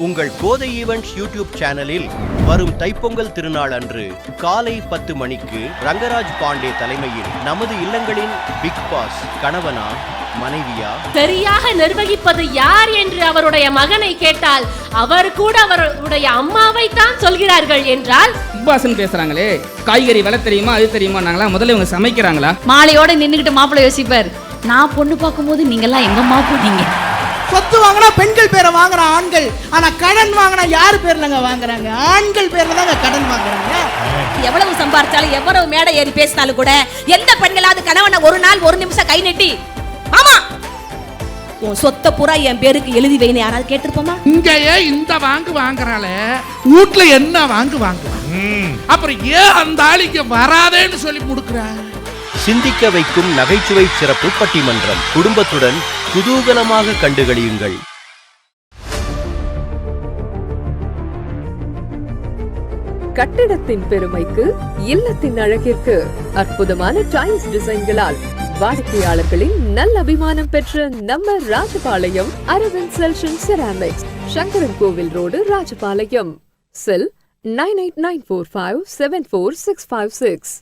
உங்கள் கோதை events YouTube சேனலில் வரும் தைப்பொங்கல் திருநாள் அன்று காலை 10 மணிக்கு ரங்கராஜ் பாண்டே தலைமையில் நமது இல்லங்களின் பிக் பாஸ் கணவனா மனைவியா சரியாக நிர்வகிப்பது யார் என்று அவருடைய மகனை கேட்டால் அவர் கூட அவருடைய அம்மாவை தான் சொல்கிறார்கள் என்றால் பாசன் பேசுறாங்களே, காய்கறி விலை தெரியுமா அது தெரியுமா, நாங்களா முதல்ல இவங்க சமைக்கிறாங்களா? மாலையோட நின்னுகிட்டு மாப்பிள்ளை யோசிப்பார், நான் பொண்ணு பார்க்கும்போது நீங்கெல்லாம் எங்கம்மா போனீங்க? சொத்து வாங்கினா பெண்கள் பேரை வாங்குற ஆண்கள், ஆனா கடன் வாங்கினா யாரு பேர்லங்க வாங்குறாங்க? ஆண்கள் பேர்ல தாங்க கடன் வாங்குறாங்க. எவ்வளவு சம்பாரிச்சாலும் எவ்வளவு மேடை ஏறி பேசினாலும் கூட எந்த பெண்களாவது கணவனை ஒரு நாள் ஒரு நிமிஷம் கை நெட்டி ஆமா உன் சொத்த புறா என் பேருக்கு எழுதி வைன்னு யாராவது கேட்டிருப்போமா? இங்கேயே இந்த வாங்கு வாங்குறாள, வீட்டுல என்ன வாங்கு அப்புறம் ஏன் அந்த ஆளிக்கு வராதேன்னு சொல்லி முடுக்குற? சிந்திக்க வைக்கும் நகைச்சுவை சிறப்பு பட்டிமன்றம் குடும்பத்துடன் குதூகலமாக கண்டுகளியுங்கள். கட்டிடத்தின் பெருமைக்கு, இல்லத்தின் அழகிற்கு அற்புதமான டைல்ஸ் டிசைன்களால் வாடிக்கையாளர்களின் நல்ல அபிமானம் பெற்ற நம்ம ராஜபாளையம் அரவிந்த் செல்ஷன் செராமிக்ஸ், சங்கரன் கோவில் ரோடு, ராஜபாளையம். செல் 9894574656.